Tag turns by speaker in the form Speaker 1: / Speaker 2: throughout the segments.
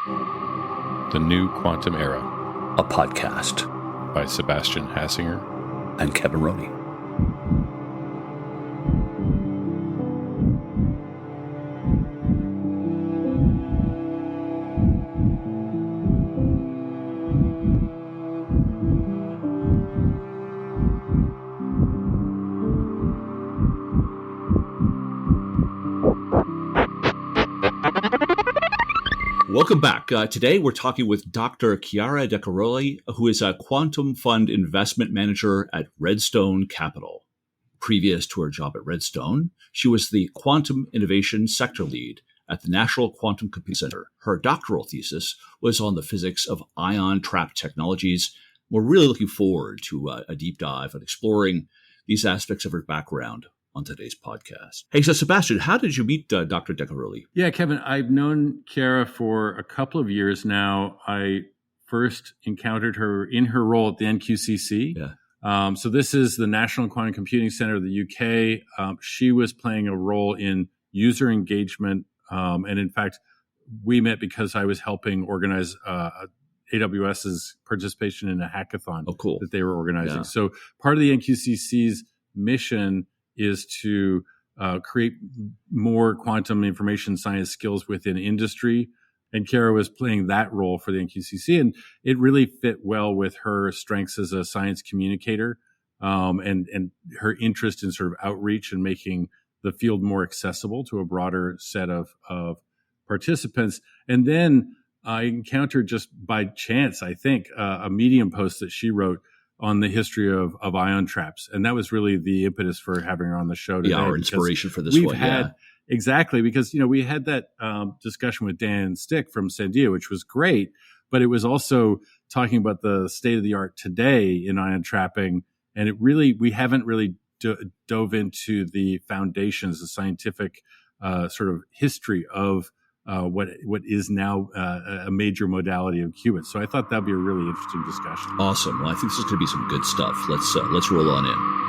Speaker 1: The New Quantum Era,
Speaker 2: a podcast
Speaker 1: by Sebastian
Speaker 2: and Kevin Roney.
Speaker 3: Welcome back. Today we're talking with Dr. Chiara Decaroli, who is a quantum fund investment manager at Redstone Capital. Previous to her job at Redstone, she was the quantum innovation sector lead at the National Quantum Computing Center. Her doctoral thesis was on the physics of ion trap technologies. We're really looking forward to a deep dive on exploring these aspects of her background on today's podcast. Hey, so Sebastian, how did you meet Dr. Decaroli?
Speaker 4: Yeah, Kevin, I've known Chiara for a couple of years now. I first encountered her in her role at the NQCC.
Speaker 3: Yeah.
Speaker 4: So this is the National Quantum Computing Center of the UK. She was playing a role in user engagement. And in fact, we met because I was helping organize AWS's participation in a hackathon that they were organizing.
Speaker 3: Yeah.
Speaker 4: So part of the NQCC's mission is to create more quantum information science skills within industry. And Chiara was playing that role for the NQCC. And it really fit well with her strengths as a science communicator and her interest in sort of outreach and making the field more accessible to a broader set of participants. And then I encountered, just by chance, I think, a Medium post that she wrote on the history of ion traps. And that was really the impetus for having her on the show today.
Speaker 3: Yeah, our inspiration for this one.
Speaker 4: Exactly, because, we had that discussion with Dan Stick from Sandia, which was great, but it was also talking about the state of the art today in ion trapping. And we haven't really dove into the foundations, the scientific sort of history of what is now a major modality of qubits. So I thought that'd be a really interesting discussion.
Speaker 3: Awesome. Well, I think this is going to be some good stuff. Let's roll on in.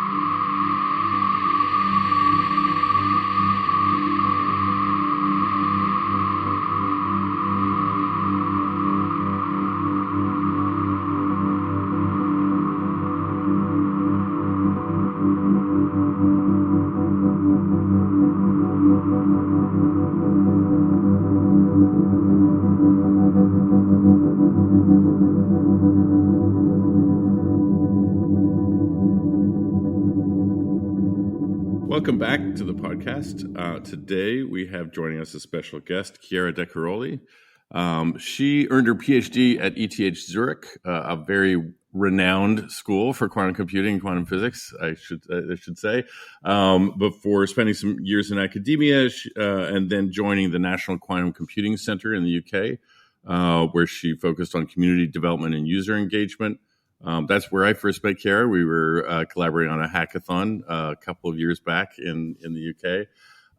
Speaker 1: Welcome back to the podcast. Today we have joining us a special guest, Chiara Decaroli. She earned her PhD at ETH Zurich, a very renowned school for quantum computing and quantum physics, I should say, before spending some years in academia and then joining the National Quantum Computing Center in the UK, where she focused on community development and user engagement. That's where I first met Chiara. We were collaborating on a hackathon a couple of years back in the UK.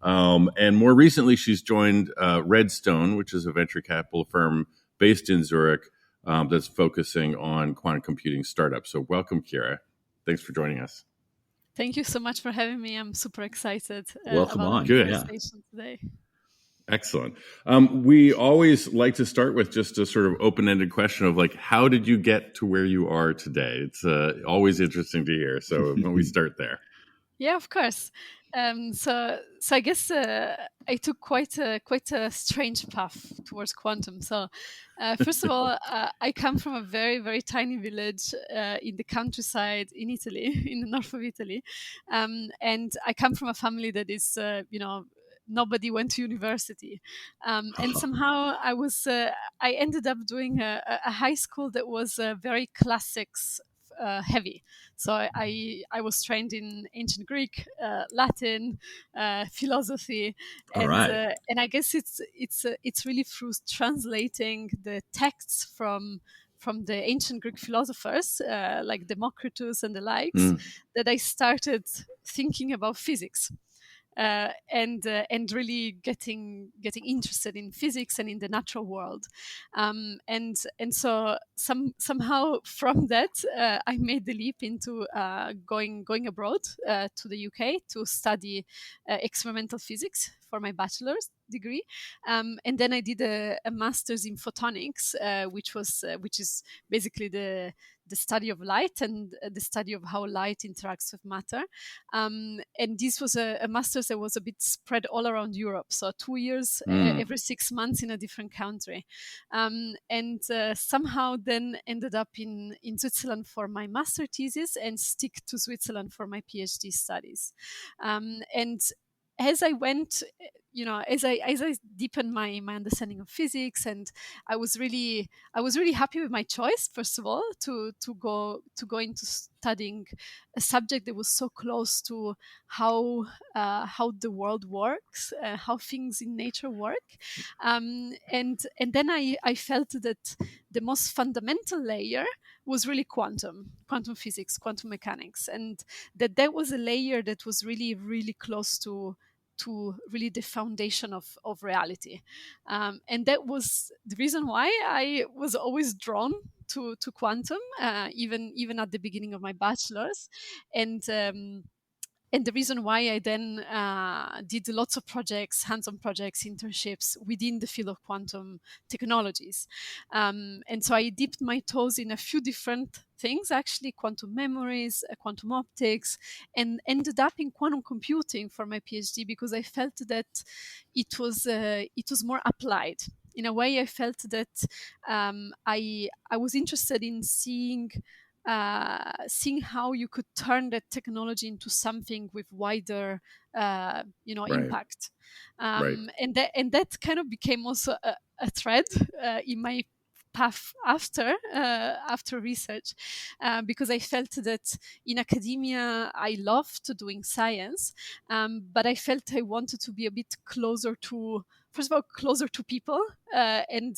Speaker 1: And more recently, she's joined Redstone, which is a venture capital firm based in Zurich that's focusing on quantum computing startups. So welcome, Chiara. Thanks for joining us.
Speaker 5: Thank you so much for having me. I'm super excited
Speaker 3: Welcome
Speaker 5: about
Speaker 3: on.
Speaker 5: the
Speaker 1: Good.
Speaker 5: conversation today.
Speaker 1: Excellent. We always like to start with just a sort of open-ended question of how did you get to where you are today? It's always interesting to hear. So when we start there.
Speaker 5: Yeah, of course. So I guess I took quite a strange path towards quantum. So first of all, I come from a very, very tiny village in the countryside in Italy, in the north of Italy, and I come from a family that is, nobody went to university, and somehow I ended up doing a high school that was very classics heavy. So I was trained in ancient Greek, Latin, philosophy, and I guess it's really through translating the texts from the ancient Greek philosophers like Democritus and the likes that I started thinking about physics. and really getting interested in physics and in the natural world. And so somehow from that, I made the leap into going abroad to the UK to study experimental physics for my bachelor's degree, and then I did a master's in photonics, which is basically the study of light and the study of how light interacts with matter. And this was a master's that was a bit spread all around Europe. So 2 years, every 6 months in a different country. And somehow then ended up in Switzerland for my master thesis and stick to Switzerland for my PhD studies. And as I went, as I deepened my understanding of physics, and I was really happy with my choice. First of all, to go into studying a subject that was so close to how the world works, how things in nature work, and then I felt that the most fundamental layer was really quantum physics, quantum mechanics, and that was a layer that was really, really close to really the foundation of reality. And that was the reason why I was always drawn to quantum, even at the beginning of my bachelor's. And the reason why I then did lots of projects, hands-on projects, internships within the field of quantum technologies. And so I dipped my toes in a few different things, actually, quantum memories, quantum optics, and ended up in quantum computing for my PhD because I felt that it was more applied. In a way, I felt that I was interested in seeing how you could turn that technology into something with wider, impact. And that kind of became also a thread in my path after research, because I felt that in academia I loved doing science, but I felt I wanted to be a bit closer to people, and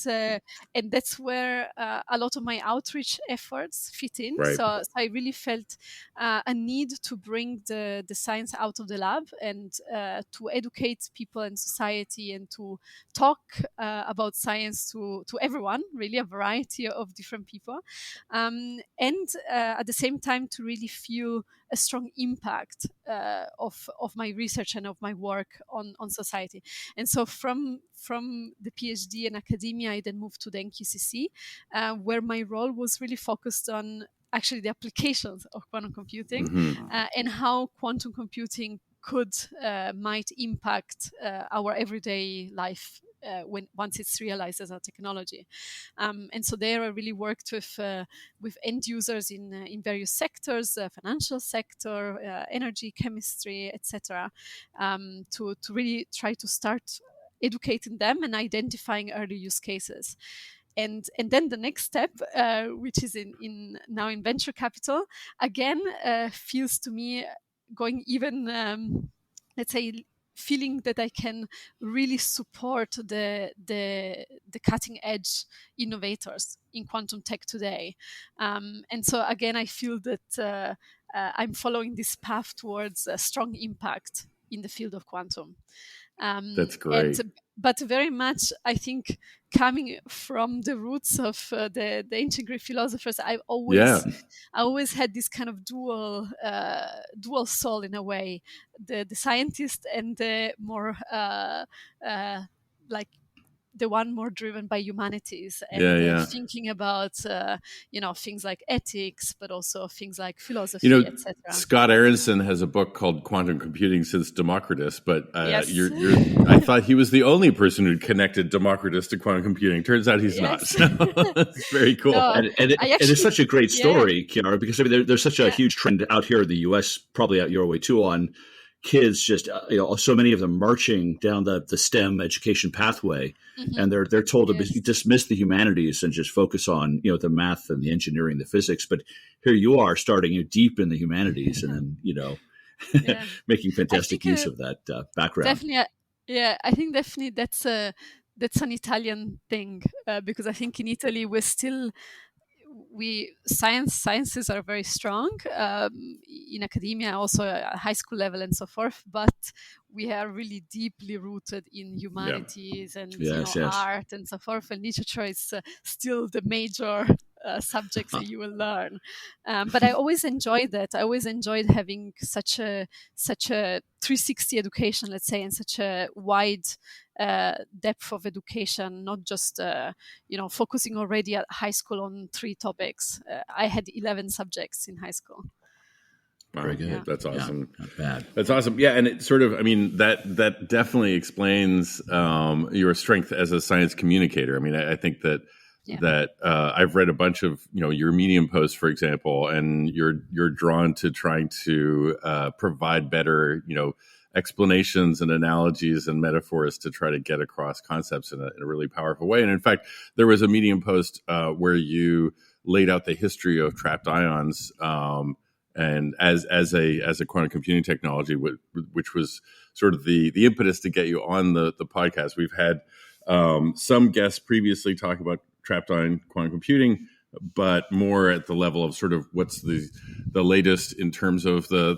Speaker 5: that's where a lot of my outreach efforts fit in.
Speaker 1: Right.
Speaker 5: So I really felt a need to bring the science out of the lab and to educate people and society and to talk about science to everyone, really a variety of different people, and at the same time to really feel a strong impact of my research and of my work on society. And so from the PhD in academia, I then moved to the NQCC, where my role was really focused on actually the applications of quantum computing, and how quantum computing might impact our everyday life once it's realized as a technology. And so there I really worked with end users in various sectors, financial sector, energy, chemistry, etc., to really try to start educating them and identifying early use cases. And then the next step, which is now in venture capital, again feels to me going even, let's say, feeling that I can really support the cutting edge innovators in quantum tech today. And so again, I feel that I'm following this path towards a strong impact in the field of quantum.
Speaker 1: That's great.
Speaker 5: But very much, I think, coming from the roots of the ancient Greek philosophers, I always had this kind of dual soul in a way, the scientist and the more like the one more driven by humanities and thinking about things like ethics, but also things like philosophy, etc.
Speaker 1: Scott Aronson has a book called Quantum Computing Since Democritus, but I thought he was the only person who connected Democritus to quantum computing. Turns out he's not. So it's very cool.
Speaker 3: No, and it's such a great story, Chiara, because I mean there's such a huge trend out here in the U.S., probably out your way too, on kids just so many of them marching down the STEM education pathway, and they're told to dismiss the humanities and just focus on the math and the engineering, the physics. But here you are starting deep in the humanities, and then making fantastic use of that background.
Speaker 5: Definitely, I think definitely that's an Italian thing, because I think in Italy we're sciences are very strong in academia, also at high school level and so forth, but we are really deeply rooted in humanities and art and so forth, and literature is still the major subjects that you will learn. But I always enjoyed that. I always enjoyed having such a 360 education, let's say, and such a wide depth of education, not just focusing already at high school on 3 topics. I had 11 subjects in high school.
Speaker 1: Wow,
Speaker 3: very good.
Speaker 1: Yeah. That's awesome.
Speaker 3: Yeah, not bad.
Speaker 1: That's awesome. Yeah, and it sort of, I mean, that definitely explains your strength as a science communicator. I mean, I think that I've read a bunch of your Medium posts, for example, and you're drawn to trying to provide better explanations and analogies and metaphors to try to get across concepts in a really powerful way. And in fact, there was a Medium post where you laid out the history of trapped ions. And as a quantum computing technology, which was sort of the impetus to get you on the podcast. We've had some guests previously talk about trapped ion quantum computing, but more at the level of sort of what's the latest in terms of the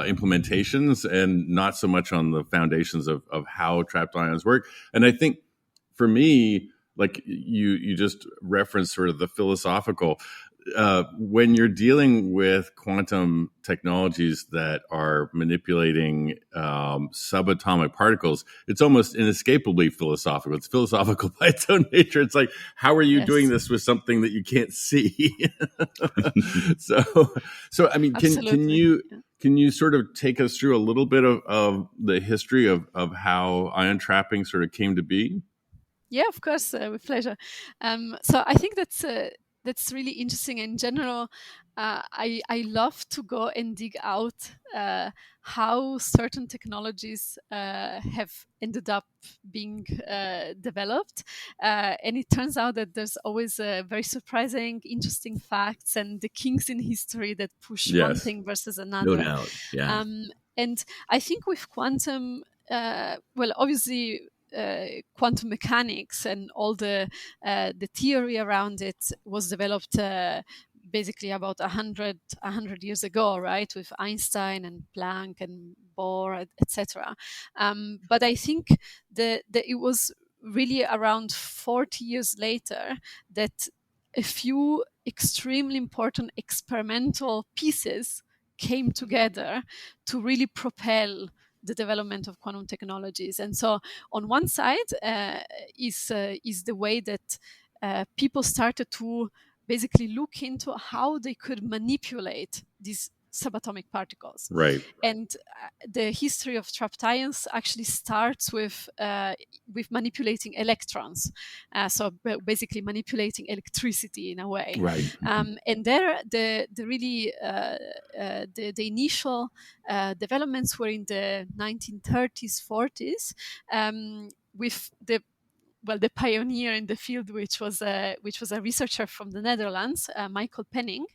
Speaker 1: implementations, and not so much on the foundations of how trapped ions work. And I think for me, like you just referenced sort of the philosophical. When you're dealing with quantum technologies that are manipulating subatomic particles, it's almost inescapably philosophical. It's philosophical by its own nature. It's like, how are you doing this with something that you can't see? So I mean, can you sort of take us through a little bit of the history of how ion trapping sort of came to be?
Speaker 5: Yeah, of course, with pleasure. So I think that's really interesting. In general, I love to go and dig out how certain technologies have ended up being developed. And it turns out that there's always very surprising, interesting facts and the kinks in history that push one thing versus another.
Speaker 3: No doubt, yeah.
Speaker 5: And I think with quantum, obviously, quantum mechanics and all the theory around it was developed basically about 100 years ago, right, with Einstein and Planck and Bohr, etc. But I think that it was really around 40 years later that a few extremely important experimental pieces came together to really propel the development of quantum technologies. And so on one side is the way that people started to basically look into how they could manipulate these subatomic particles.
Speaker 1: Right.
Speaker 5: And the history of trapped ions actually starts with manipulating electrons. So basically manipulating electricity in a way.
Speaker 3: Right.
Speaker 5: And there, the really the initial developments were in the 1930s, 40s, with the pioneer in the field, which was a researcher from the Netherlands, Michael Penning,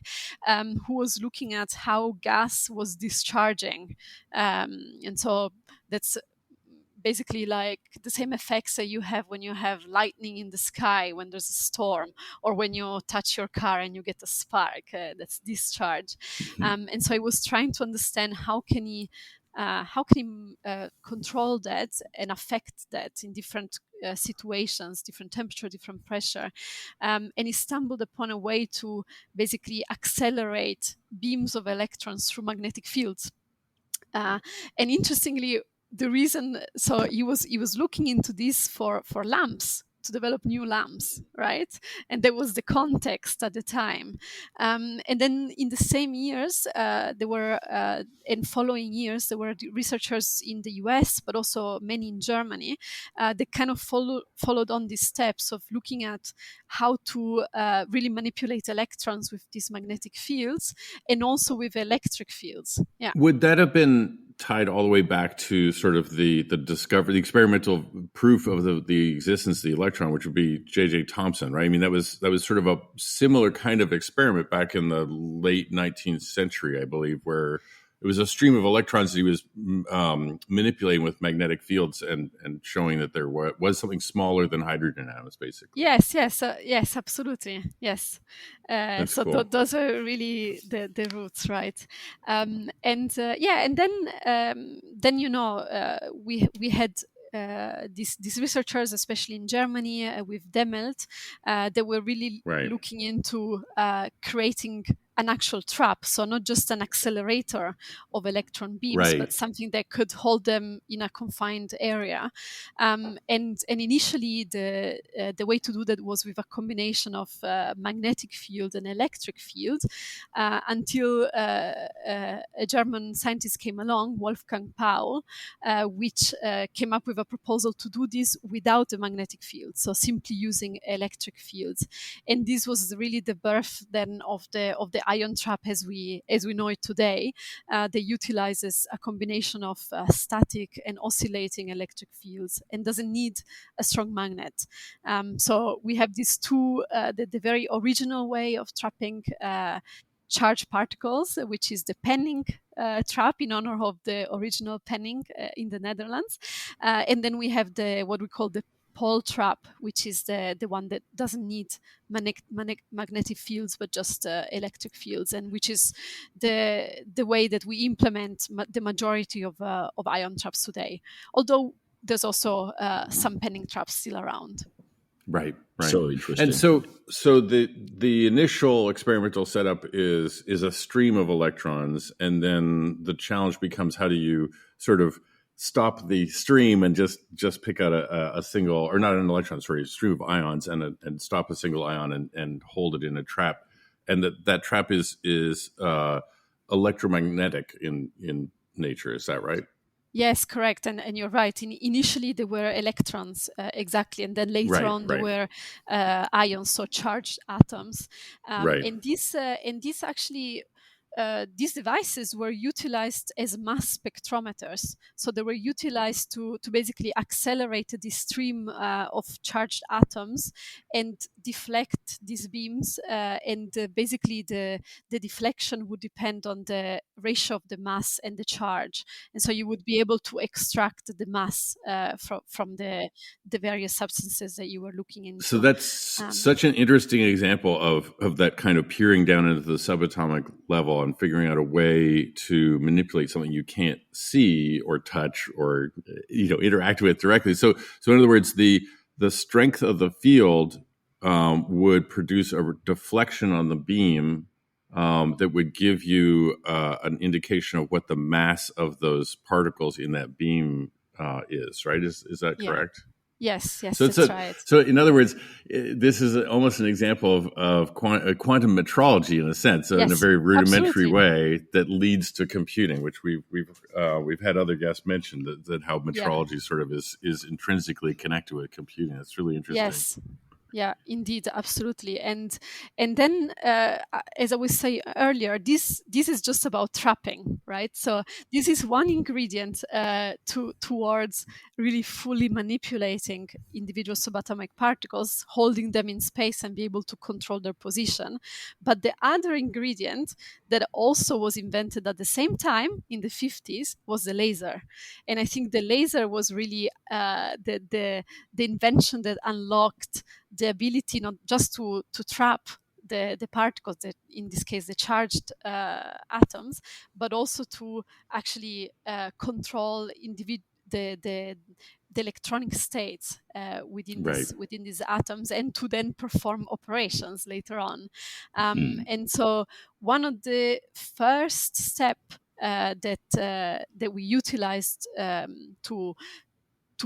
Speaker 5: who was looking at how gas was discharging. And so that's basically like the same effects that you have when you have lightning in the sky when there's a storm, or when you touch your car and you get a spark. That's discharge. And so I was trying to understand how can he control that and affect that in different situations, different temperature, different pressure. And he stumbled upon a way to basically accelerate beams of electrons through magnetic fields. And interestingly, the reason, so he was looking into this for lamps, to develop new lamps, right? And that was the context at the time. And then in the same years, in following years, there were researchers in the US, but also many in Germany, that kind of followed on these steps of looking at how to really manipulate electrons with these magnetic fields and also with electric fields. Yeah.
Speaker 1: Would that have been tied all the way back to sort of the discovery, the experimental proof of the existence of the electron, which would be J.J. Thomson, right? I mean, that was sort of a similar kind of experiment back in the late 19th century, I believe, where it was a stream of electrons that he was manipulating with magnetic fields and showing that there was something smaller than hydrogen atoms, basically.
Speaker 5: Yes, absolutely. Yes.
Speaker 1: That's
Speaker 5: So
Speaker 1: cool.
Speaker 5: those are really the roots, right? And then we had these researchers, especially in Germany with Demmelt, they were really
Speaker 1: Right.
Speaker 5: looking into creating an actual trap, so not just an accelerator of electron beams,
Speaker 1: Right.
Speaker 5: but something that could hold them in a confined area. And initially, the way to do that was with a combination of magnetic field and electric field, until a German scientist came along, Wolfgang Paul, which came up with a proposal to do this without the magnetic field, so simply using electric fields. And this was really the birth then of the ion trap as we know it today. That utilizes a combination of static and oscillating electric fields and doesn't need a strong magnet. So we have these two, the very original way of trapping charged particles, which is the Penning trap, in honor of the original Penning in the Netherlands. And then we have what we call the Paul trap, which is the one that doesn't need magnetic fields, but just electric fields, and which is the way that we implement the majority of ion traps today. Although there's also some Penning traps still around.
Speaker 1: Right.
Speaker 3: So interesting.
Speaker 1: And so the initial experimental setup is a stream of electrons, and then the challenge becomes, how do you sort of stop the stream and just pick out a single, or not an electron, sorry, a stream of ions, and stop a single ion and hold it in a trap, and that trap is electromagnetic in nature. Is that right?
Speaker 5: Yes, correct, and you're right. Initially, there were electrons, exactly, and then later on there were ions, so charged atoms. And this actually. These devices were utilized as mass spectrometers. So they were utilized to basically accelerate the stream of charged atoms and deflect these beams. And basically the deflection would depend on the ratio of the mass and the charge. And so you would be able to extract the mass from the various substances that you were looking into.
Speaker 1: So that's such an interesting example of that kind of peering down into the subatomic level and figuring out a way to manipulate something you can't see or touch or interact with directly. So in other words, the strength of the field would produce a deflection on the beam that would give you an indication of what the mass of those particles in that beam is. Right? Is that correct?
Speaker 5: Yes,
Speaker 1: so
Speaker 5: that's right.
Speaker 1: So in other words, this is almost an example of quantum metrology in a sense, in a very rudimentary way that leads to computing, which we've had other guests mention that how metrology sort of is intrinsically connected with computing. It's really interesting.
Speaker 5: Yes. Yeah, indeed, absolutely, and then as I was saying earlier, this is just about trapping, right? So this is one ingredient towards really fully manipulating individual subatomic particles, holding them in space and be able to control their position. But the other ingredient that also was invented at the same time in the 50s was the laser, and I think the laser was really the invention that unlocked the ability not just to trap the particles, that in this case the charged atoms, but also to actually control the electronic states within these atoms, and to then perform operations later on. And so one of the first steps that we utilized to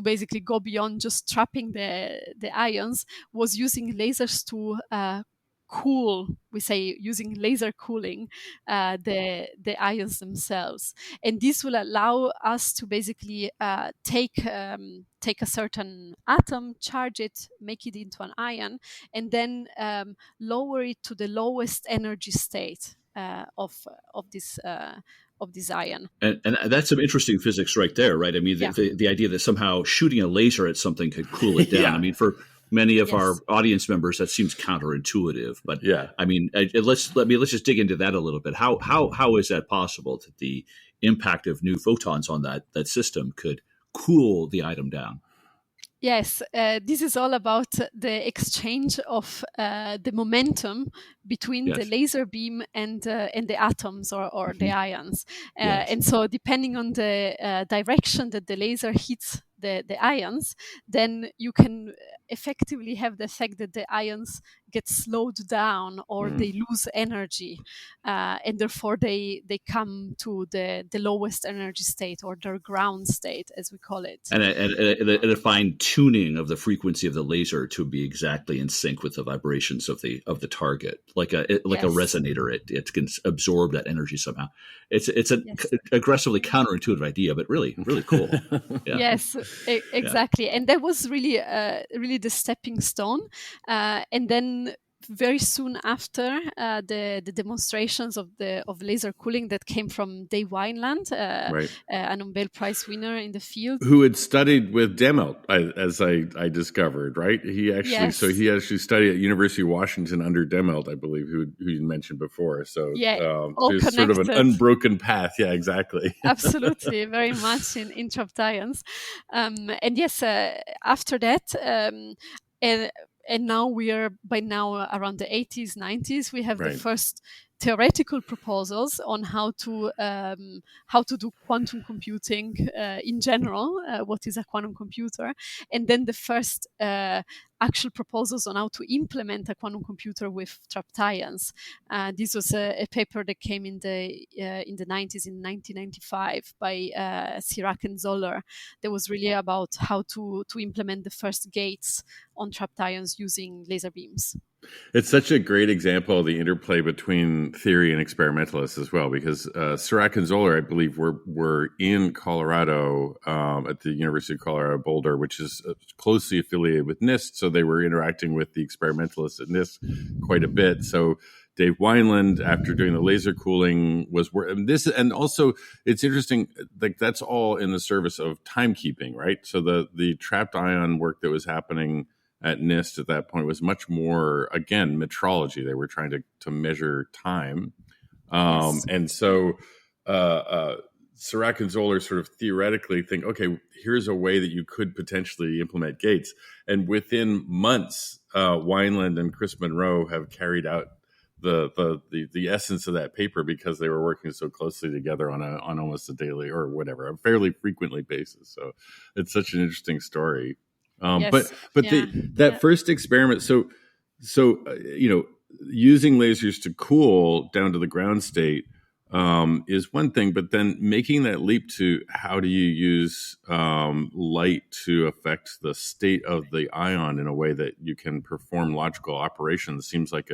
Speaker 5: basically go beyond just trapping the ions was using lasers to cool, we say using laser cooling, the ions themselves. And this will allow us to basically take a certain atom, charge it, make it into an ion, and then lower it to the lowest energy state of this ion.
Speaker 3: And that's some interesting physics right there, right? I mean, the idea that somehow shooting a laser at something could cool it down. I mean, for many of
Speaker 5: Yes.
Speaker 3: our audience members, that seems counterintuitive. But
Speaker 1: Yeah.
Speaker 3: I mean, let's just dig into that a little bit. How is that possible that the impact of new photons on that system could cool the item down?
Speaker 5: Yes, this is all about the exchange of the momentum between the
Speaker 3: Yes.
Speaker 5: laser beam and the atoms or the ions.
Speaker 3: Yes.
Speaker 5: And so, depending on the direction that the laser hits the ions, then you can effectively have the effect that the ions get slowed down or they lose energy, and therefore they come to the lowest energy state, or their ground state, as we call it.
Speaker 3: And a fine tuning of the frequency of the laser to be exactly in sync with the vibrations of the target, like a resonator. It can absorb that energy somehow. It's an aggressively counterintuitive idea, but really cool. Yeah.
Speaker 5: Yes, exactly. And that was really the stepping stone. And then very soon after the demonstrations of laser cooling that came from Dave Wineland,
Speaker 1: Right.
Speaker 5: a Nobel Prize winner in the field,
Speaker 1: Who had studied with Demelt, as I discovered, right? He actually studied at University of Washington under Demelt, I believe, who you mentioned before. So
Speaker 5: all
Speaker 1: there's sort of an
Speaker 5: connected.
Speaker 1: unbroken path. Yeah, exactly.
Speaker 5: Absolutely, very much in trapped ions. And yes, after that, and now we are by now around the 80s, 90s. We have the first theoretical proposals on how to do quantum computing in general. What is a quantum computer? And then the first actual proposals on how to implement a quantum computer with trapped ions. This was a paper that came in the 90s, in 1995, by Sirac and Zoller. That was really about how to implement the first gates on trapped ions using laser beams.
Speaker 1: It's such a great example of the interplay between theory and experimentalists as well, because Sirac and Zoller, I believe, were in Colorado at the University of Colorado Boulder, which is closely affiliated with NIST. So they were interacting with the experimentalists at NIST quite a bit. So Dave Wineland, after doing the laser cooling, was this, and also it's interesting, like that's all in the service of timekeeping, right? So the trapped ion work that was happening at NIST at that point was much more, again, metrology. They were trying to measure time. And so Sirac and Zoller sort of theoretically think, okay, here's a way that you could potentially implement gates. And within months, Wineland and Chris Monroe have carried out the essence of that paper, because they were working so closely together on almost a daily, or whatever, a fairly frequently basis. So it's such an interesting story. That first experiment, so using lasers to cool down to the ground state is one thing, but then making that leap to how do you use light to affect the state of the ion in a way that you can perform logical operations seems like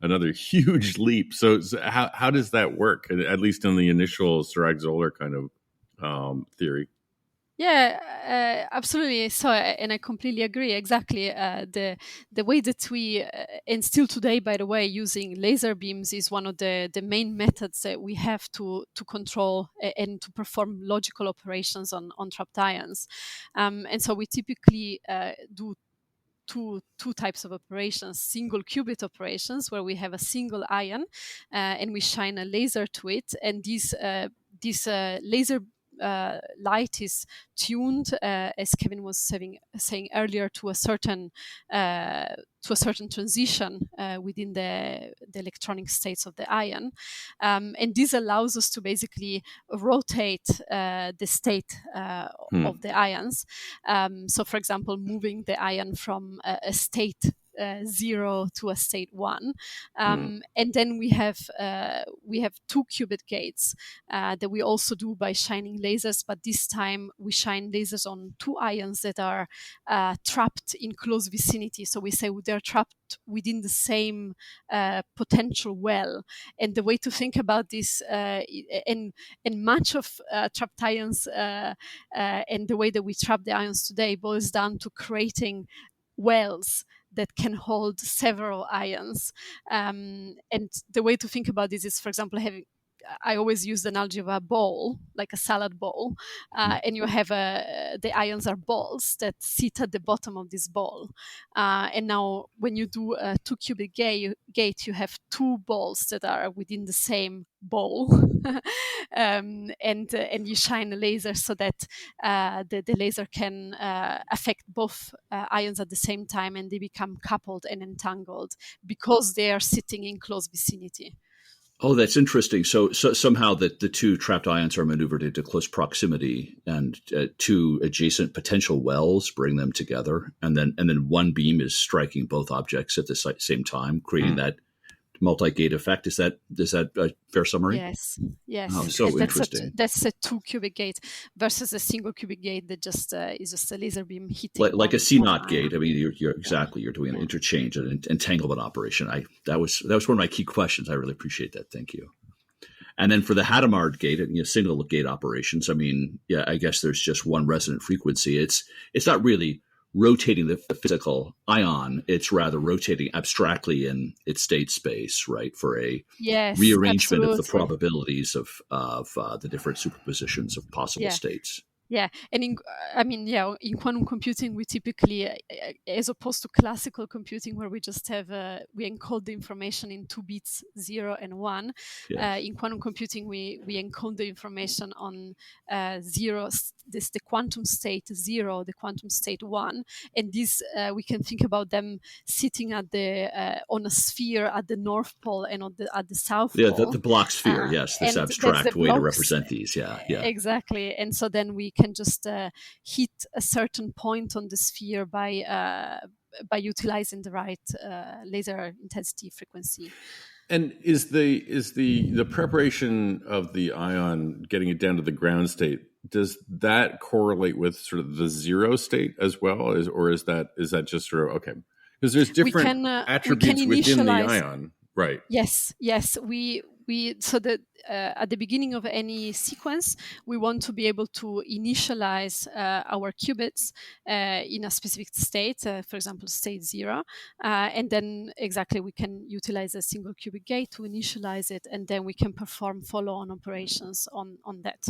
Speaker 1: another huge leap. So how does that work, at least in the initial Sirac-Zoller kind of theory?
Speaker 5: Yeah, absolutely. So, and I completely agree. Exactly. The way that we, and still today, by the way, using laser beams is one of the main methods that we have to control and to perform logical operations on trapped ions. And so we typically do two types of operations: single qubit operations, where we have a single ion and we shine a laser to it, and this laser light is tuned, as Kevin was saying earlier, to a certain transition within the electronic states of the ion, and this allows us to basically rotate the state of the ions. So, for example, moving the ion from a state 0 to a state 1, and then we have 2 qubit gates that we also do by shining lasers, but this time we shine lasers on 2 ions that are trapped in close vicinity. So we say they're trapped within the same potential well. And the way to think about this, and much of trapped ions and the way that we trap the ions today boils down to creating wells that can hold several ions. And the way to think about this is, for example, I always use the analogy of a bowl, like a salad bowl, and you have the ions are balls that sit at the bottom of this bowl. And now, when you do a 2-qubit gate, you have 2 balls that are within the same bowl, and you shine a laser so that the laser can affect both ions at the same time, and they become coupled and entangled because they are sitting in close vicinity.
Speaker 3: Oh, that's interesting. So somehow that the 2 trapped ions are maneuvered into close proximity, and 2 adjacent potential wells bring them together, and then one beam is striking both objects at the same time, creating that multi-gate effect. Is that a fair summary?
Speaker 5: Yes.
Speaker 3: Oh, so
Speaker 5: that's
Speaker 3: interesting.
Speaker 5: That's a 2-qubit gate versus a single qubit gate that just is just a laser beam hitting.
Speaker 3: Like a CNOT gate. I mean, you're exactly, you're doing an interchange, an entanglement operation. That was one of my key questions. I really appreciate that. Thank you. And then for the Hadamard gate, single gate operations, I mean, yeah, I guess there's just one resonant frequency. It's not really rotating the physical ion, it's rather rotating abstractly in its state space, right? For a rearrangement of the probabilities of the different superpositions of possible states.
Speaker 5: Yeah, and in quantum computing, we typically, as opposed to classical computing, where we just have we encode the information in 2 bits, 0 and 1. Yes. In quantum computing, we encode the information on 0. This the quantum state 0, the quantum state 1, and this we can think about them sitting at the on a sphere at the North Pole and at the South Pole.
Speaker 3: Yeah, the block sphere. Yes, this abstract way to represent these. Yeah,
Speaker 5: exactly. And so then we can just hit a certain point on the sphere by utilizing the right laser intensity frequency.
Speaker 1: And is the preparation of the ion, getting it down to the ground state, does that correlate with sort of the 0 state as well, or is that just sort of okay? Because there's different attributes within the ion, right?
Speaker 5: Yes. We so that at the beginning of any sequence, we want to be able to initialize our qubits in a specific state, for example, state 0, and then we can utilize a single qubit gate to initialize it, and then we can perform follow-on operations on that.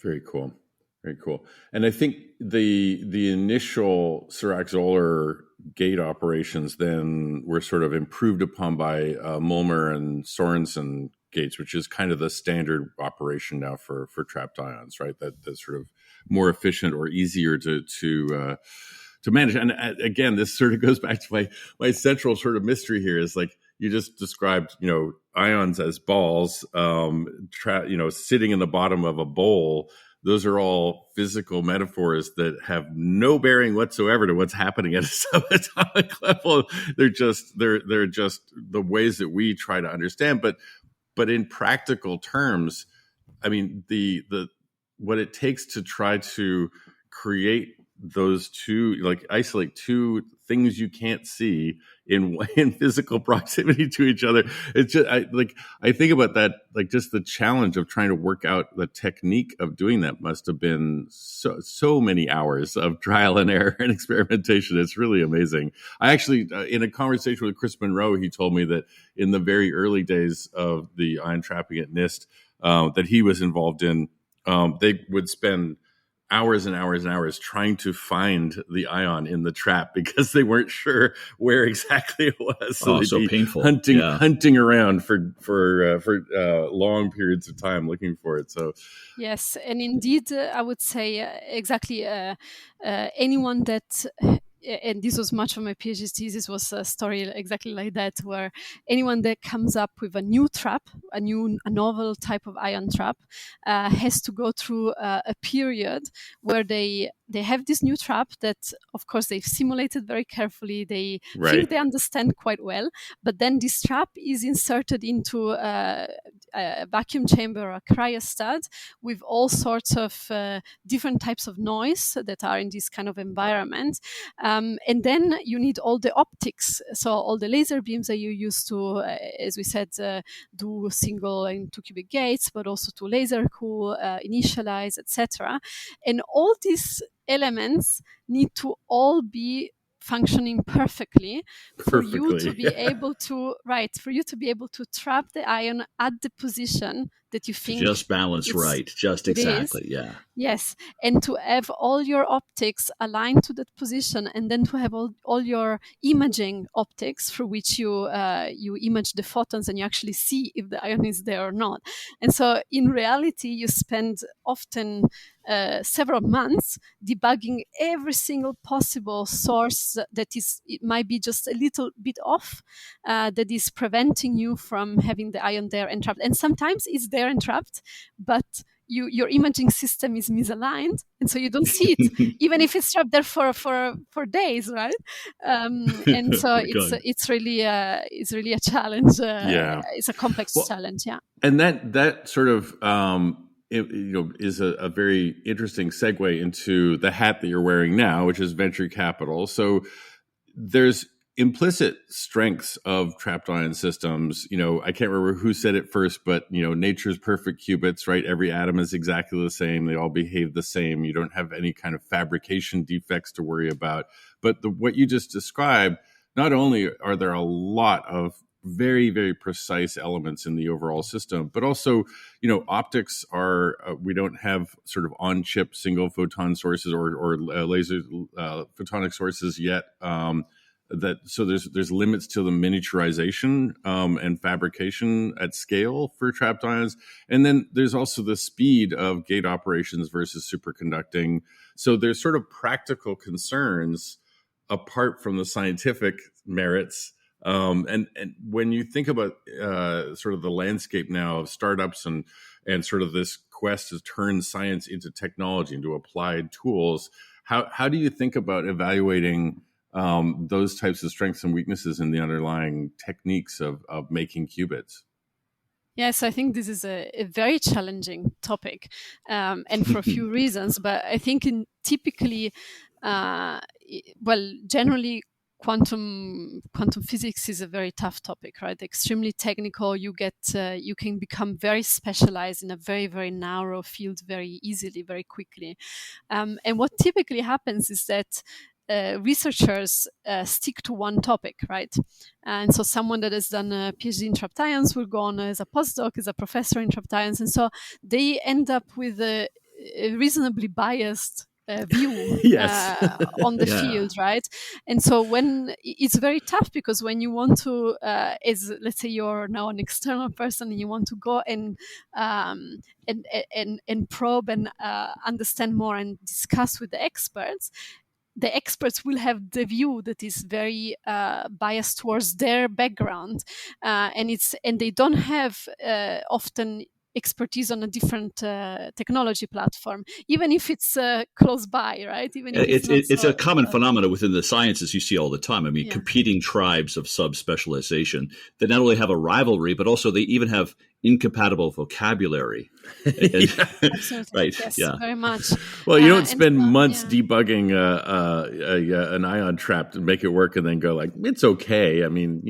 Speaker 1: Very cool. Very cool. And I think the initial Sirac-Zoller gate operations then were sort of improved upon by Mulmer and Sorensen gates, which is kind of the standard operation now for trapped ions, right? That's sort of more efficient or easier to manage. And again, this sort of goes back to my central sort of mystery here is like, you just described, ions as balls, sitting in the bottom of a bowl. Those are all physical metaphors that have no bearing whatsoever to what's happening at a subatomic level. They're just the ways that we try to understand. But in practical terms, I mean, the what it takes to try to create those two, like isolate 2 things you can't see in physical proximity to each other. It's just I think about that, like just the challenge of trying to work out the technique of doing that must have been so many hours of trial and error and experimentation. It's really amazing. I actually, in a conversation with Chris Monroe, he told me that in the very early days of the ion trapping at NIST that he was involved in, they would spend hours and hours and hours trying to find the ion in the trap because they weren't sure where exactly it was.
Speaker 3: So painful.
Speaker 1: Hunting around for long periods of time looking for it. So
Speaker 5: yes, and indeed, I would say exactly anyone that. And this was much of my PhD thesis, was a story exactly like that, where anyone that comes up with a new trap, a novel type of ion trap, has to go through a period where they have this new trap that, of course, they've simulated very carefully. They think they understand quite well, but then this trap is inserted into a vacuum chamber or a cryostat with all sorts of different types of noise that are in this kind of environment. And then you need all the optics, so all the laser beams that you use to, as we said, do single and 2 qubit gates, but also to laser cool, initialize, etc. And all these elements need to all be functioning perfectly for you to be
Speaker 1: Yeah.
Speaker 5: able to trap the ion at the position that you think
Speaker 3: Just balance right. Just
Speaker 5: it is.
Speaker 3: exactly. Yeah.
Speaker 5: Yes, and to have all your optics aligned to that position, and then to have all your imaging optics for which you image the photons and you actually see if the ion is there or not. And so in reality, you spend often several months debugging every single possible source it might be just a little bit off, that is preventing you from having the ion there entrapped. And sometimes it's there entrapped, but your imaging system is misaligned, and so you don't see it, even if it's trapped there for days, right? And so it's really a challenge. It's a complex challenge. Yeah.
Speaker 1: And that sort of is a very interesting segue into the hat that you're wearing now, which is venture capital. So there's implicit strengths of trapped ion systems. I can't remember who said it first, but nature's perfect qubits, right? Every atom is exactly the same. They all behave the same. You don't have any kind of fabrication defects to worry about. But what you just described, not only are there a lot of very, very precise elements in the overall system, but also, optics are, we don't have sort of on-chip single photon sources or laser photonic sources yet. So there's limits to the miniaturization and fabrication at scale for trapped ions. And then there's also the speed of gate operations versus superconducting. So there's sort of practical concerns apart from the scientific merits. And when you think about sort of the landscape now of startups and sort of this quest to turn science into technology, into applied tools, how do you think about evaluating those types of strengths and weaknesses in the underlying techniques of making qubits?
Speaker 5: Yes, I think this is a very challenging topic, and for a few reasons. But I think typically, generally, quantum physics is a very tough topic, right? Extremely technical. You can become very specialized in a very, very narrow field very easily, very quickly. And what typically happens is that researchers stick to one topic, right? And so someone that has done a PhD in trapped ions will go on as a postdoc, as a professor in trapped ions. And so they end up with a reasonably biased view on the field, right? And so when it's very tough, because when you want to, as let's say you're now an external person and you want to go and probe and understand more and discuss with the experts will have the view that is very biased towards their background, and they don't have often expertise on a different technology platform, even if it's close by, right? Even if
Speaker 3: it's a common phenomenon within the sciences you see all the time. I mean, competing tribes of subspecialization that not only have a rivalry, but also they even have incompatible vocabulary.
Speaker 5: Absolutely.
Speaker 3: Right.
Speaker 5: Yes, very much.
Speaker 1: Well, you don't spend months debugging an ion trap to make it work and then go like, it's okay. I mean,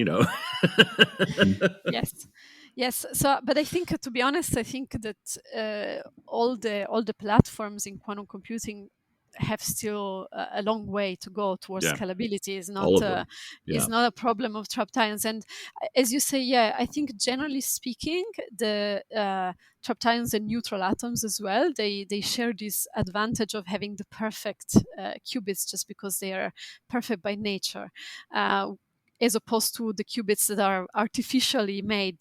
Speaker 5: Yes. So, but I think, to be honest, I think that all the platforms in quantum computing have still a long way to go towards scalability. Is not a problem of trapped ions. And as you say, I think generally speaking, the trapped ions and neutral atoms as well, they share this advantage of having the perfect qubits, just because they are perfect by nature. As opposed to the qubits that are artificially made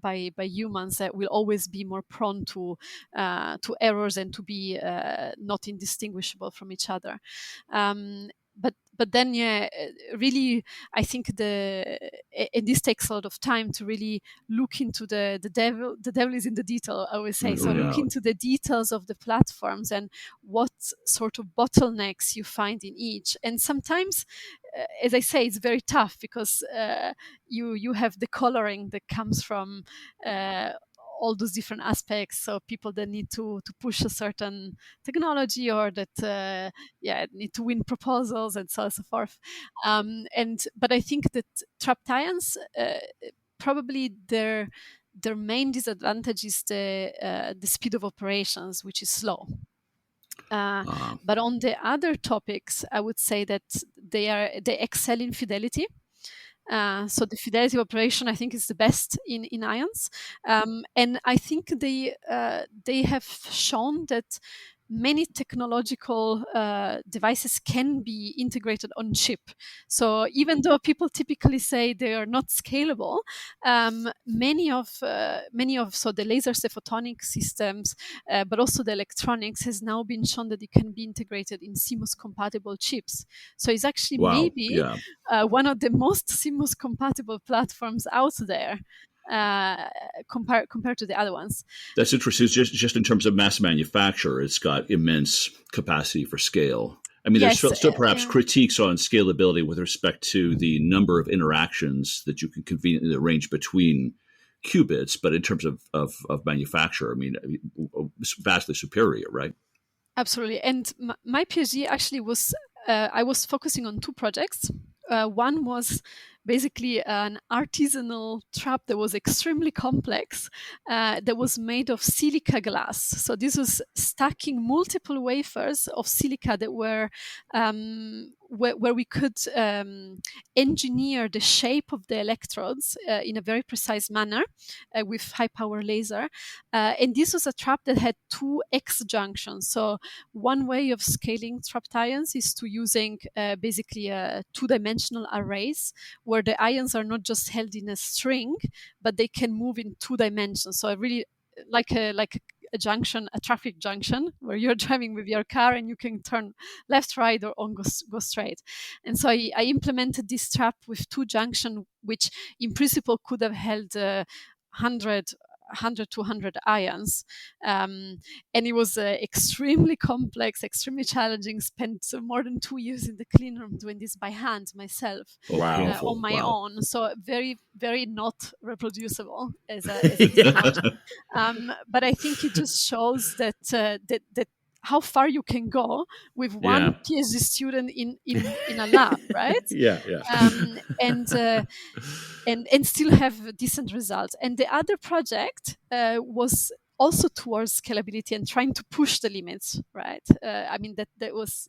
Speaker 5: by humans, that will always be more prone to errors and to be not indistinguishable from each other. But then, really, I think and this takes a lot of time to really look into the devil. The devil is in the detail, I always say. So look into the details of the platforms and what sort of bottlenecks you find in each. And sometimes, as I say, it's very tough, because you have the coloring that comes from all those different aspects. So people that need to push a certain technology, or that need to win proposals, and so on and so forth. But I think that trapped ions, probably their main disadvantage is the speed of operations, which is slow. But on the other topics, I would say that they excel in fidelity. So the fidelity operation, I think, is the best in ions, and I think they have shown that many technological devices can be integrated on chip. So even though people typically say they are not scalable, many of so the lasers, the photonic systems, but also the electronics has now been shown that it can be integrated in CMOS compatible chips. So it's actually maybe one of the most CMOS compatible platforms out there. Compared to the other ones.
Speaker 3: That's interesting. Just in terms of mass manufacture, it's got immense capacity for scale. I mean, there's still perhaps critiques on scalability with respect to the number of interactions that you can conveniently arrange between qubits, but in terms of manufacture, I mean, vastly superior, right?
Speaker 5: Absolutely. And my PhD actually was, I was focusing on two projects. One was basically an artisanal trap that was extremely complex, that was made of silica glass. So this was stacking multiple wafers of silica that were where we could engineer the shape of the electrodes in a very precise manner with high power laser. And this was a trap that had two X junctions. So one way of scaling trapped ions is to using basically two-dimensional arrays where the ions are not just held in a string, but they can move in 2 dimensions. So I really like a junction, a traffic junction, where you're driving with your car and you can turn left, right, or on go straight. And so I implemented this trap with 2 junctions, which in principle could have held 100 200 ions, and it was extremely complex, extremely challenging. Spent more than 2 years in the clean room doing this by hand myself. On my own. So very, very not reproducible as a technology. But I think it just shows that that how far you can go with one PhD student in a lab, right? And still have decent results. And the other project was also towards scalability and trying to push the limits, right? I mean, that was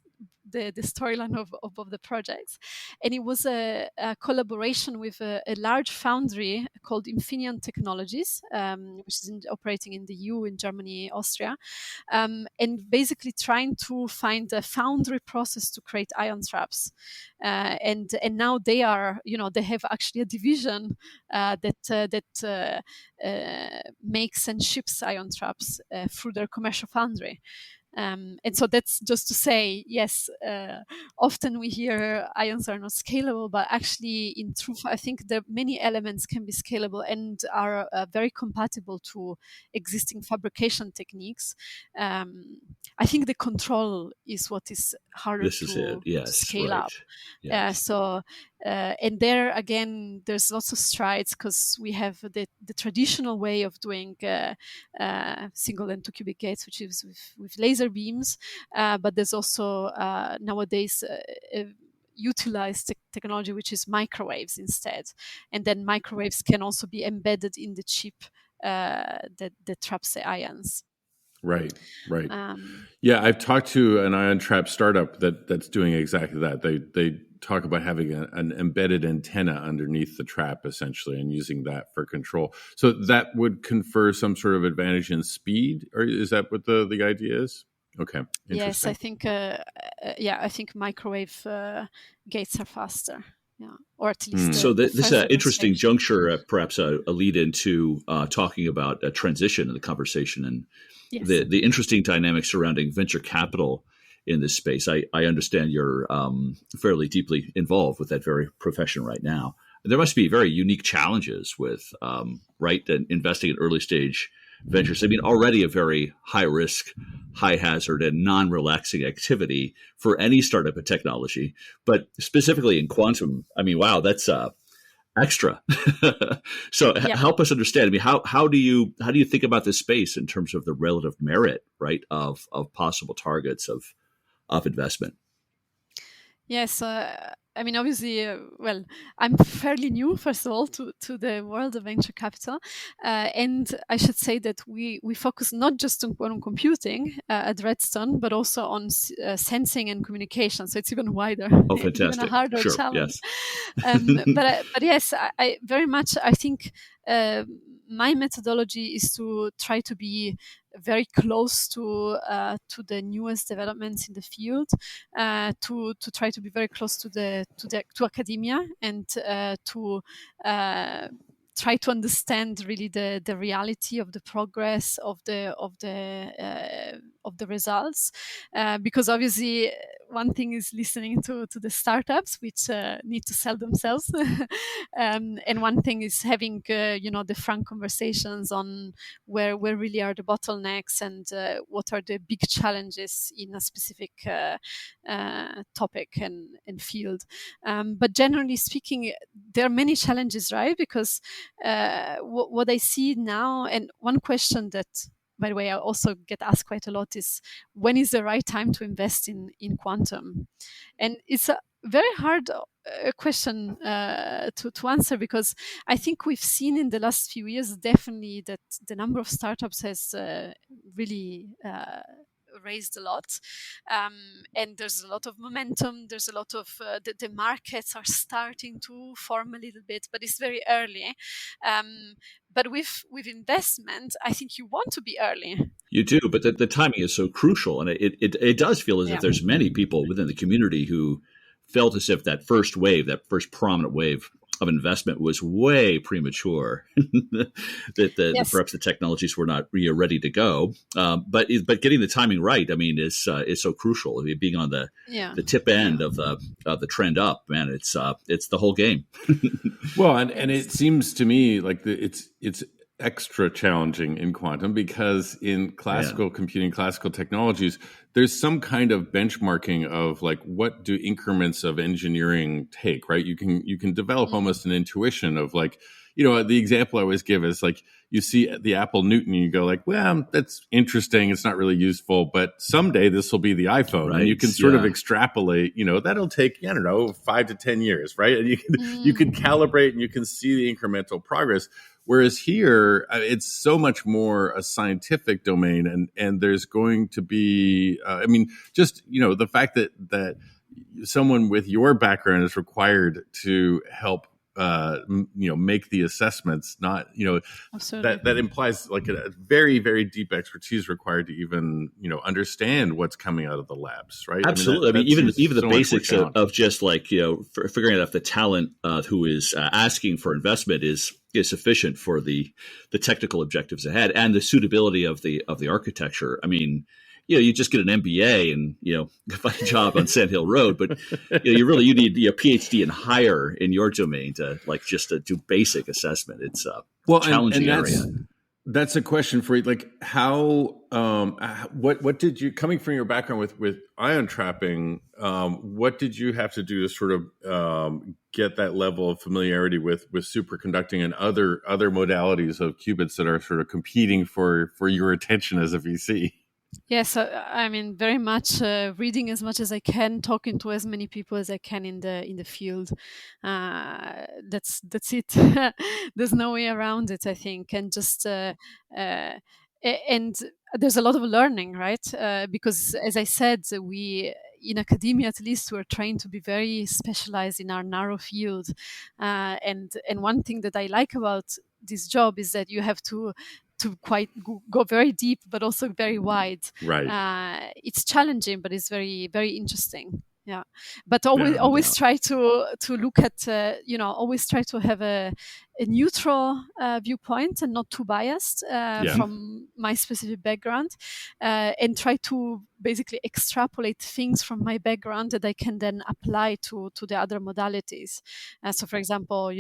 Speaker 5: the storyline of the projects. And it was a collaboration with a large foundry called Infineon Technologies, which is operating in the EU, in Germany, Austria, and basically trying to find a foundry process to create ion traps. And now they are, they have actually a division that makes and ships ion traps through their commercial foundry. And so that's just to say, yes, often we hear ions are not scalable, but actually in truth, I think that many elements can be scalable and are very compatible to existing fabrication techniques. I think the control is what is harder to scale up. And there again, there's lots of strides because we have the traditional way of doing single and 2 qubit gates, which is with laser beams, but there's also nowadays utilized technology which is microwaves instead, and then microwaves can also be embedded in the chip that traps the ions.
Speaker 1: Right. I've talked to an ion trap startup that's doing exactly that. They talk about having an embedded antenna underneath the trap, essentially, and using that for control. So that would confer some sort of advantage in speed, or is that what the idea is? Okay.
Speaker 5: Yes, I think. I think microwave gates are faster. Yeah, or at least.
Speaker 3: So this is an interesting juncture, perhaps a lead into talking about a transition in the conversation and the interesting dynamics surrounding venture capital in this space. I understand you're fairly deeply involved with that very profession right now. There must be very unique challenges with investing in early stage ventures. I mean, already a very high risk, high hazard, and non-relaxing activity for any startup in technology, but specifically in quantum. I mean, wow, that's extra. So help us understand. I mean, how do you think about this space in terms of the relative merit, right, of possible targets of investment?
Speaker 5: Yes, I mean, obviously, well, I'm fairly new, first of all, to the world of venture capital. And I should say that we focus not just on quantum computing at Redstone, but also on sensing and communication. So it's even wider,
Speaker 3: Oh,
Speaker 5: even
Speaker 3: fantastic.
Speaker 5: a harder
Speaker 3: Sure,
Speaker 5: challenge.
Speaker 3: yes.
Speaker 5: But yes, I very much, I think my methodology is to try to be very close to the newest developments in the field, to try to be very close to academia, and to try to understand really the reality of the progress of the results, because obviously one thing is listening to the startups which need to sell themselves, and one thing is having the frank conversations on where really are the bottlenecks, and what are the big challenges in a specific topic and field. But generally speaking, there are many challenges, right? Because what I see now, and one question that, by the way, I also get asked quite a lot, is when is the right time to invest in quantum? And it's a very hard question to answer, because I think we've seen in the last few years definitely that the number of startups has really raised a lot, and there's a lot of momentum. There's a lot of the markets are starting to form a little bit, but it's very early. But with investment, I think you want to be early.
Speaker 3: You do, but the timing is so crucial, and it does feel as if there's many people within the community who felt as if that first prominent wave of investment was way premature. that perhaps the technologies were not ready to go. But getting the timing right, I mean, is so crucial. I mean, being on the tip end of the trend up, man, it's the whole game.
Speaker 1: Well, and it seems to me like it's extra challenging in quantum, because in classical computing, classical technologies, there's some kind of benchmarking of like, what do increments of engineering take, right? You can develop almost an intuition of like, the example I always give is like, you see the Apple Newton and you go like, well, that's interesting. It's not really useful, but someday this will be the iPhone. Right. And you can sort of extrapolate, that'll take, 5 to 10 years, right? And you can calibrate and you can see the incremental progress. Whereas here, it's so much more a scientific domain, and there's going to be, the fact that someone with your background is required to help, make the assessments, not, that implies like a very, very deep expertise required to even, understand what's coming out of the labs, right?
Speaker 3: Absolutely. I mean, even the basics of just like, figuring out if the talent who is asking for investment is sufficient for the technical objectives ahead, and the suitability of the architecture. I mean, you just get an MBA and find a job on Sand Hill Road, but you need a PhD and higher in your domain to do basic assessment. It's a challenging area.
Speaker 1: That's a question for you. Like, how, what did you, coming from your background with ion trapping, what did you have to do to sort of get that level of familiarity with superconducting and other modalities of qubits that are sort of competing for your attention as a VC?
Speaker 5: Yes, I mean, very much reading as much as I can, talking to as many people as I can in the field. That's it. There's no way around it, I think, and just and there's a lot of learning, right? Because as I said, we in academia, at least, we're trying to be very specialized in our narrow field, and one thing that I like about this job is that you have to quite go very deep, but also very wide.
Speaker 1: Right.
Speaker 5: It's challenging, but it's very, very interesting. Yeah. But always try to look at, always try to have a neutral viewpoint and not too biased from my specific background, and try to basically extrapolate things from my background that I can then apply to the other modalities. So, for example,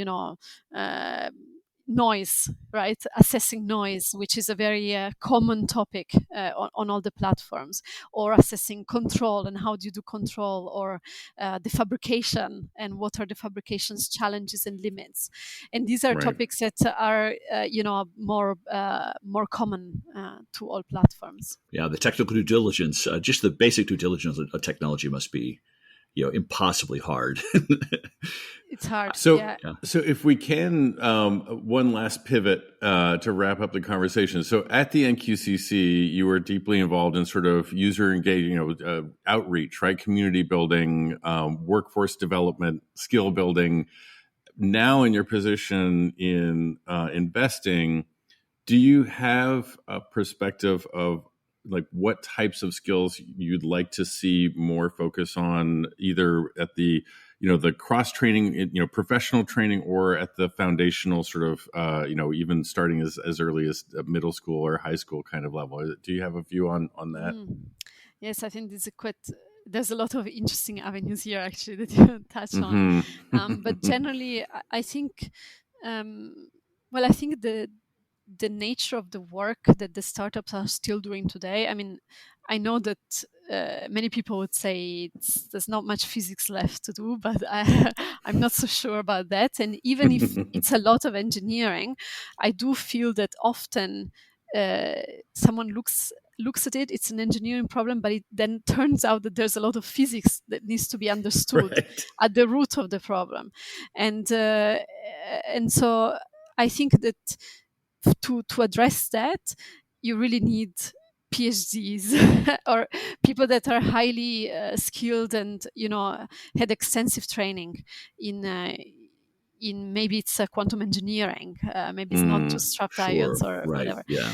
Speaker 5: noise, right? Assessing noise, which is a very common topic on all the platforms, or assessing control and how do you do control, or the fabrication and what are the fabrication's challenges and limits. And these are topics that are, more common to all platforms.
Speaker 3: Yeah, the technical due diligence, just the basic due diligence of technology must be impossibly hard.
Speaker 5: It's hard.
Speaker 1: So,
Speaker 5: yeah.
Speaker 1: so if we can, one last pivot to wrap up the conversation. So, at the NQCC, you were deeply involved in sort of user engagement, outreach, right? Community building, workforce development, skill building. Now, in your position in investing, do you have a perspective of like what types of skills you'd like to see more focus on, either at the the cross training, professional training, or at the foundational sort of, even starting as early as middle school or high school kind of level? Do you have a view on that?
Speaker 5: Yes, I think there's a lot of interesting avenues here actually that you touch on. But generally, I think, I think the nature of the work that the startups are still doing today. I mean, I know that many people would say there's not much physics left to do, but I'm not so sure about that. And even if it's a lot of engineering, I do feel that often someone looks at it, it's an engineering problem, but it then turns out that there's a lot of physics that needs to be understood at the root of the problem. And so I think that to address that, you really need PhDs or people that are highly skilled and had extensive training in maybe it's quantum engineering, maybe it's not just trapped ions or whatever.
Speaker 3: Yeah.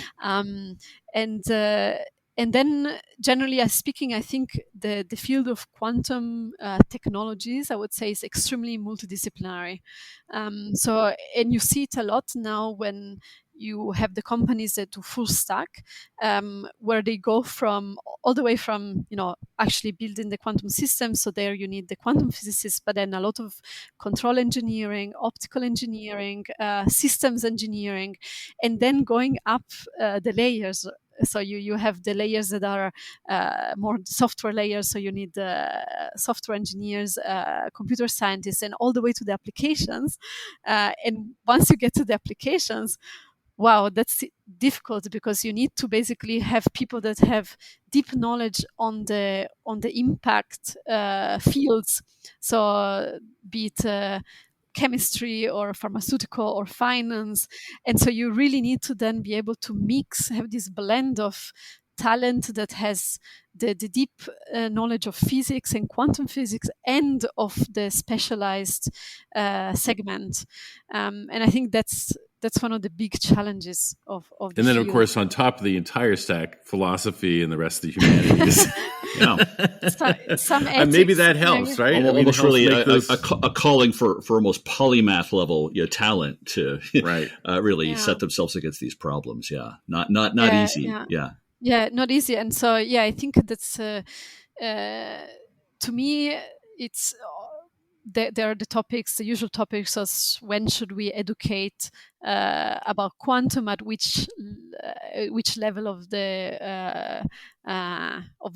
Speaker 5: And then generally speaking, I think the field of quantum technologies, I would say, is extremely multidisciplinary. And you see it a lot now when you have the companies that do full stack, where they go all the way from, actually building the quantum system. So there you need the quantum physicist, but then a lot of control engineering, optical engineering, systems engineering, and then going up the layers. So you have the layers that are more software layers. So you need software engineers, computer scientists, and all the way to the applications. And once you get to the applications, wow, that's difficult, because you need to basically have people that have deep knowledge on the impact fields. So be it chemistry or pharmaceutical or finance. And so you really need to then be able to have this blend of talent that has the deep knowledge of physics and quantum physics and of the specialized segment. And I think that's one of the big challenges of the
Speaker 1: and then
Speaker 5: field.
Speaker 1: Of course, on top of the entire stack, philosophy and the rest of the humanities.
Speaker 5: Some ethics,
Speaker 1: maybe that helps,
Speaker 5: maybe.
Speaker 1: right?
Speaker 3: Almost really a calling for almost polymath level talent to really set themselves against these problems. Yeah, not easy.
Speaker 5: Yeah, not easy. And so I think that's to me it's. There are the usual topics as when should we educate about quantum, at which level of the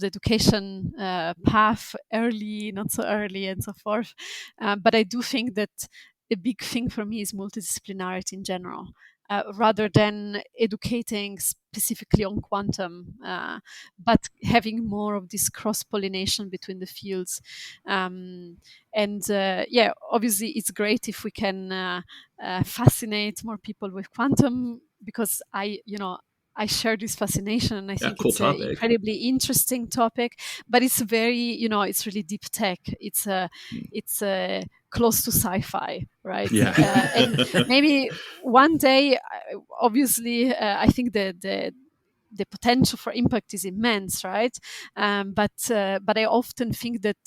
Speaker 5: education path, early, not so early, and so forth. But I do think that the big thing for me is multidisciplinarity in general. Rather than educating specifically on quantum, but having more of this cross-pollination between the fields. Obviously it's great if we can fascinate more people with quantum, because I share this fascination, and I think it's an incredibly interesting topic, but it's very, it's really deep tech. It's close to sci-fi, right?
Speaker 1: Yeah.
Speaker 5: And maybe one day, obviously, I think the potential for impact is immense, right? But I often think that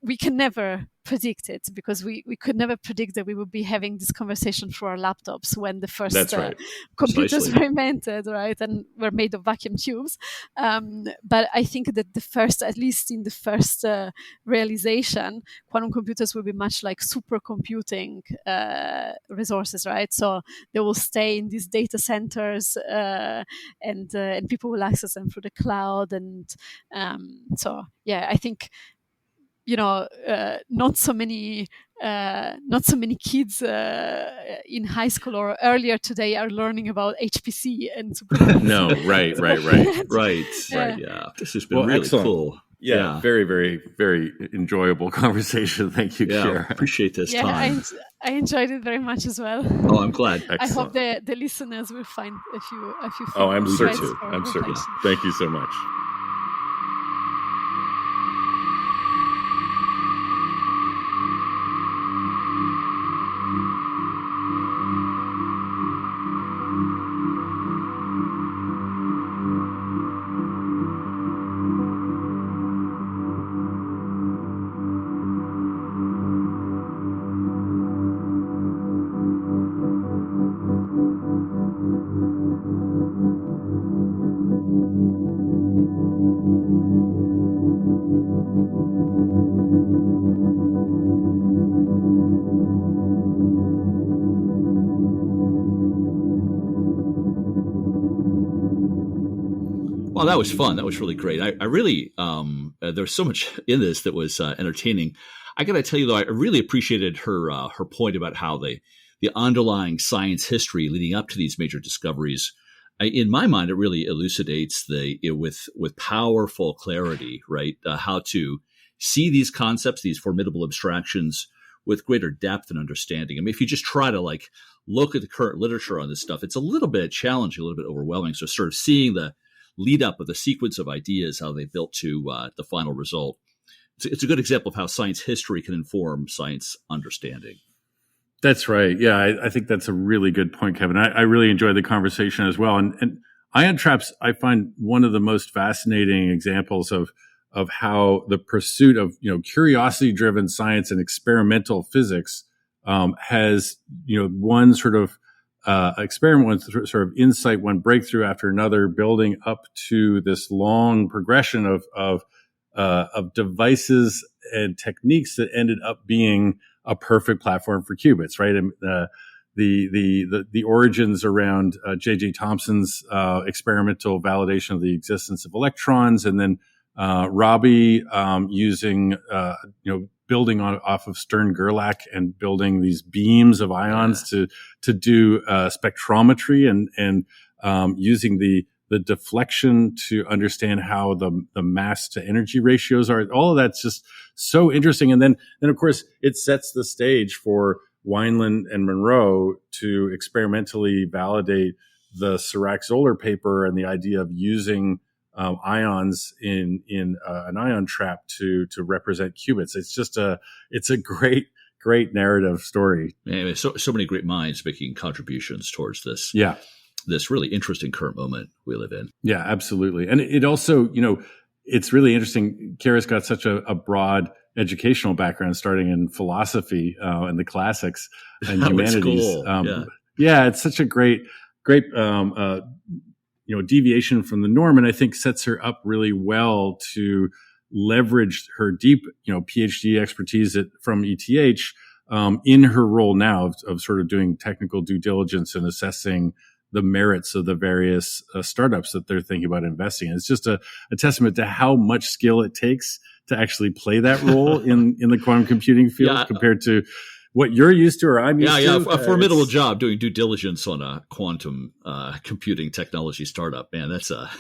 Speaker 5: we can never predict it, because we could never predict that we would be having this conversation through our laptops when the first computers were invented, right? And were made of vacuum tubes. But I think that at least in the first realization, quantum computers will be much like supercomputing resources, right? So they will stay in these data centers, and people will access them through the cloud. And I think not so many kids in high school or earlier today are learning about HPC and
Speaker 1: No, right.
Speaker 3: Right. Yeah, this has been really
Speaker 1: excellent.
Speaker 3: cool.
Speaker 1: Yeah, very, very, very enjoyable conversation. Thank you, Chiara.
Speaker 3: Appreciate this time.
Speaker 5: I enjoyed it very much as well.
Speaker 3: Oh, I'm glad.
Speaker 5: I hope the listeners will find a few.
Speaker 1: Oh, I'm certain.
Speaker 5: Reflection.
Speaker 1: Thank you so much.
Speaker 3: Well, that was fun. That was really great. I really, there was so much in this that was entertaining. I got to tell you, though, I really appreciated her point about how the underlying science history leading up to these major discoveries. In my mind, it really elucidates with powerful clarity, right? How to see these concepts, these formidable abstractions, with greater depth and understanding. I mean, if you just try to look at the current literature on this stuff, it's a little bit challenging, a little bit overwhelming. So, sort of seeing the lead up of the sequence of ideas, how they built to the final result. It's a good example of how science history can inform science understanding.
Speaker 4: That's right. Yeah, I think that's a really good point, Kevin. I really enjoyed the conversation as well. And ion traps, I find one of the most fascinating examples of how the pursuit of curiosity-driven science and experimental physics has one sort of experiment, one sort of insight, one breakthrough after another, building up to this long progression of devices and techniques that ended up being a perfect platform for qubits, right? And the origins around J.J. Thomson's experimental validation of the existence of electrons, and then Rabi using building off of Stern-Gerlach and building these beams of ions to do spectrometry and using the deflection to understand how the mass to energy ratios are. All of that's just so interesting. And then of course it sets the stage for Wineland and Monroe to experimentally validate the Sirac-Zoller paper and the idea of using ions in an ion trap to represent qubits. It's a great narrative story.
Speaker 3: Anyway, so many great minds making contributions towards this.
Speaker 4: Yeah.
Speaker 3: This really interesting current moment we live in.
Speaker 4: Yeah, absolutely. And it also, it's really interesting. Chiara's got such a broad educational background, starting in philosophy and the classics and humanities.
Speaker 3: Cool.
Speaker 4: Yeah, it's such a great deviation from the norm, and I think sets her up really well to leverage her deep, PhD expertise from ETH in her role now of sort of doing technical due diligence and assessing the merits of the various startups that they're thinking about investing in. It's just a testament to how much skill it takes to actually play that role in the quantum computing field compared to what you're used to or I'm used to.
Speaker 3: Yeah, a formidable job doing due diligence on a quantum computing technology startup. Man, that's a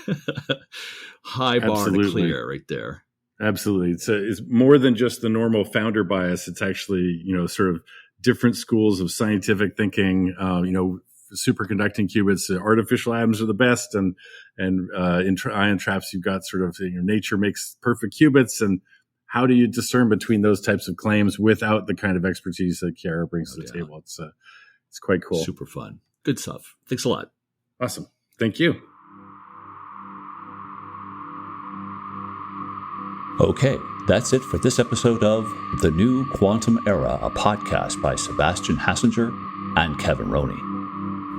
Speaker 3: high bar to clear right there.
Speaker 4: Absolutely. It's more than just the normal founder bias. It's actually, sort of different schools of scientific thinking, superconducting qubits, artificial atoms are the best. And in ion traps, you've got sort of nature makes perfect qubits. And how do you discern between those types of claims without the kind of expertise that Chiara brings to the table? It's quite cool.
Speaker 3: Super fun. Good stuff. Thanks a lot.
Speaker 4: Awesome. Thank you.
Speaker 2: Okay, that's it for this episode of The New Quantum Era, a podcast by Sebastian Hassinger and Kevin Roney.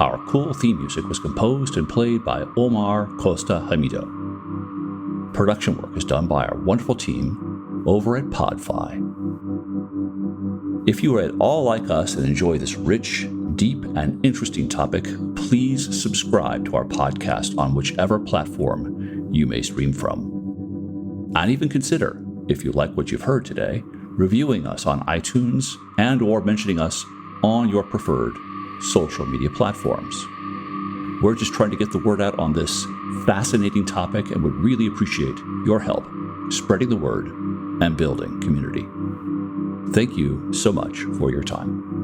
Speaker 2: Our cool theme music was composed and played by Omar Costa Hamido. Production work is done by our wonderful team over at Podfi. If you are at all like us and enjoy this rich, deep, and interesting topic, please subscribe to our podcast on whichever platform you may stream from. And even consider, if you like what you've heard today, reviewing us on iTunes and or mentioning us on your preferred social media platforms. We're just trying to get the word out on this fascinating topic and would really appreciate your help. spreading the word, and building community. Thank you so much for your time.